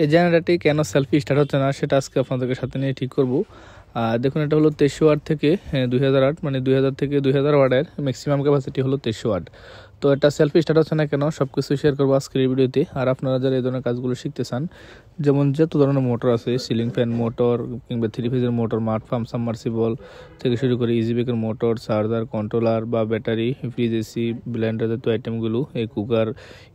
এই জেনারেটরটি কেন selfie start হচ্ছে না সেটা আজকে আপনাদের সাথে নিয়ে ঠিক করব। দেখুন, এটা হলো 2300 ওয়াট থেকে 2000 ওয়াট, মানে 2000 থেকে 2000 ওয়াটের ম্যাক্সিমাম ক্যাপাসিটি হলো 2300 ওয়াট। তো এটা সেলফি স্টার্ট হচ্ছে না কেন, সব কিছু শেয়ার করবো আজকের এই ভিডিওতে। আর আপনারা যারা এই ধরনের কাজগুলো শিখতে চান, যেমন যত ধরনের মোটর আছে, সিলিং ফ্যান মোটর কিংবা 3 ফেজের মোটর, মাঠ পাম্প, সাবমার্সিবল থেকে শুরু করে ইজি বেকের মোটর, চার্জার, কন্ট্রোলার বা ব্যাটারি, ফ্রিজ, এসি, ব্লেন্ডার জাতীয় আইটেমগুলো, এই কুকার,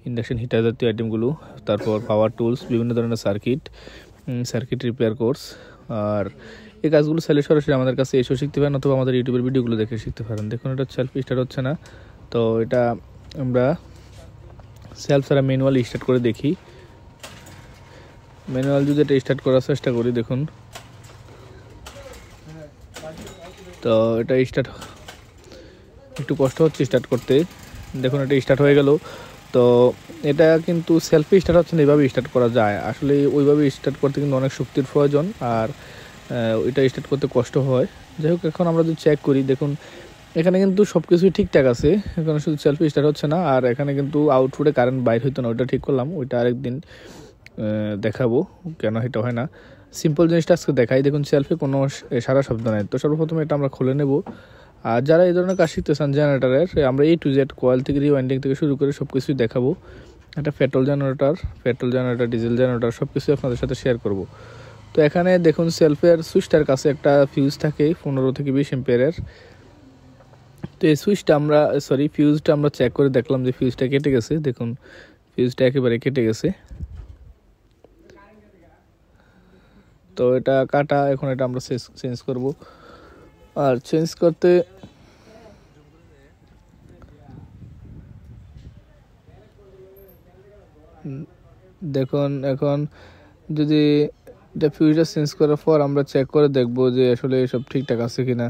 ইন্ডাকশন হিটার জাতীয় আইটেমগুলো, তারপর পাওয়ার টুলস, বিভিন্ন ধরনের সার্কিট রিপেয়ার কোর্স। আর এই কাজগুলো চাইলে সরাসরি আমাদের কাছে এসেও শিখতে পারেন, অথবা আমাদের ইউটিউবের ভিডিওগুলো দেখে শিখতে পারেন। দেখুন, এটা সেলফি স্টার্ট হচ্ছে না। তো এটা আমরা সেলফ ছাড়া ম্যানুয়ালি স্টার্ট করে দেখি। ম্যানুয়াল যদি এটা স্টার্ট করার চেষ্টা করি, দেখুন তো এটা স্টার্ট একটু কষ্ট হচ্ছে স্টার্ট করতে। দেখুন, এটা স্টার্ট হয়ে গেল। তো এটা কিন্তু সেলফি স্টার্ট হচ্ছে না, এইভাবে স্টার্ট করা যায়। আসলে ওইভাবে স্টার্ট করতে কিন্তু অনেক শক্তির প্রয়োজন, আর এটা স্টার্ট করতে কষ্ট হয়। যাই হোক, এখন আমরা যদি চেক করি, দেখুন এখানে কিন্তু সব কিছুই ঠিকঠাক আছে, এখানে শুধু সেলফি স্টার্ট হচ্ছে না। আর এখানে কিন্তু আউটপুটে কারেন্ট বাইর হইতো না, ওইটা ঠিক করলাম, ওইটা আরেকদিন দেখাবো কেন এটা হয় না। সিম্পল জিনিসটা আজকে দেখাই। দেখুন, সেলফি কোনো সারা শব্দ নাই। তো সর্বপ্রথমে এটা আমরা খুলে নেব। আর যারা এই ধরনের কাজ শিখতে চান জেনারেটারের, আমরা A to Z কয়েল থেকে রিওয়াইন্ডিং থেকে শুরু করে সব কিছুই দেখাবো। এটা পেট্রোল জেনারেটর, ডিজেল জেনারেটর সব কিছুই আপনাদের সাথে শেয়ার করব। তো এখানে দেখুন, সেলফের সুইচটার কাছে একটা ফিউজ থাকে 15 থেকে 20 এম্পিয়ারের। তো এই ফিউজটা আমরা চেক করে দেখলাম যে ফিউজটা কেটে গেছে। দেখুন, ফিউজটা একেবারে কেটে গেছে। তো এটা কাটা, এখন এটা আমরা চেঞ্জ করব। আর চেঞ্জ করতে দেখুন, এখন যদি এটা ফিউজটা চেঞ্জ করার পর আমরা চেক করে দেখব যে আসলে সব ঠিকঠাক আছে কিনা।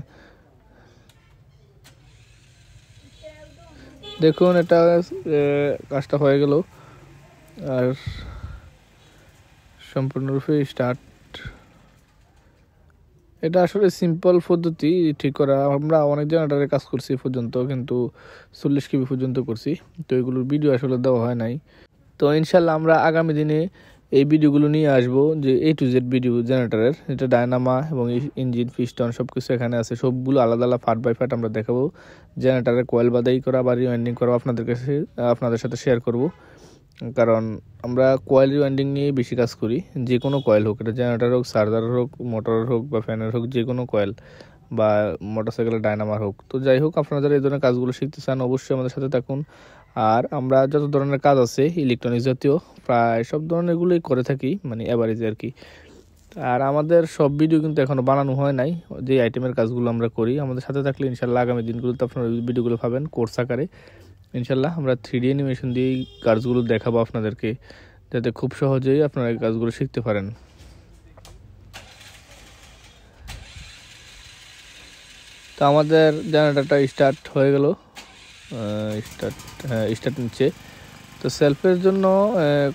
দেখুন, এটা কাজটা হয়ে গেল আর সম্পূর্ণরূপে স্টার্ট। এটা আসলে সিম্পল পদ্ধতি ঠিক করা। আমরা অনেক জেনারেটরে কাজ করছি পর্যন্ত, কিন্তু 40 কেবি পর্যন্ত করছি। তো এগুলোর ভিডিও আসলে দেওয়া হয় নাই। তো ইনশাল্লাহ আমরা আগামী দিনে এই ভিডিওগুলো নিয়ে আসবো, যে A to Z ভিডিও জেনারেটরের, এটা ডায়নামা এবং ইঞ্জিন, পিস্টন সব কিছু এখানে আছে। সবগুলো আলাদা আলাদা পার্ট বাই পার্ট আমরা দেখাবো। জেনারেটরের কয়েল বাদাই করা বা রিওয়াইন্ডিং করা আপনাদের সাথে শেয়ার করব। কারণ আমরা কয়েল রিওয়াইন্ডিং নিয়ে বেশি কাজ করি। যে কোনো কয়েল হোক, এটা জেনারেটর হোক, চার্জার হোক, মোটর হোক বা ফ্যানের হোক, যে কোনো কয়েল বা মোটরসাইকেলের ডায়নামার হোক। তো যাই হোক, আপনারা যারা এই ধরনের কাজগুলো শিখতে চান অবশ্যই আমাদের সাথে থাকুন। আর আমরা যত ধরনের কাজ আছে ইলেকট্রনিক্স জাতীয় প্রায় সব ধরনেরগুলোই করে থাকি, মানে এভারেজে আর কি। আর আমাদের সব ভিডিও কিন্তু এখনও বানানো হয় নাই। যে আইটেমের কাজগুলো আমরা করি, আমাদের সাথে থাকলে ইনশাল্লাহ আগামী দিনগুলোতে আপনারা ভিডিওগুলো পাবেন কোর্স আকারে। ইনশাল্লাহ আমরা 3D অ্যানিমেশন দিয়ে কাজগুলো দেখাবো আপনাদেরকে, যাতে খুব সহজেই আপনারা এই কাজগুলো শিখতে পারেন। তো আমাদের জেনারেটরটা স্টার্ট হয়ে গেল, স্টার্ট নিচ্ছে। তো সেলফের জন্য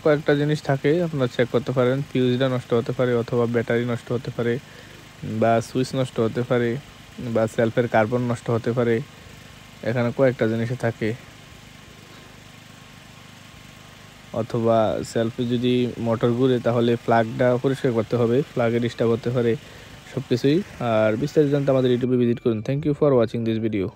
কয়েকটা জিনিস থাকে, আপনারা চেক করতে পারেন। ফিউজটা নষ্ট হতে পারে, অথবা ব্যাটারি নষ্ট হতে পারে, বা সুইচ নষ্ট হতে পারে, বা সেলফের কার্বন নষ্ট হতে পারে। এখানে কয়েকটা জিনিস থাকে। অথবা সেলফে যদি মোটর ঘুরে, তাহলে প্লাগটা পরিষ্কার করতে হবে, প্লাগে ডিস্টার্ব হতে পারে, সব কিছুই। আর বিস্তারিত জানতে আমাদের ইউটিউবে ভিজিট করুন। Thank you for watching this video.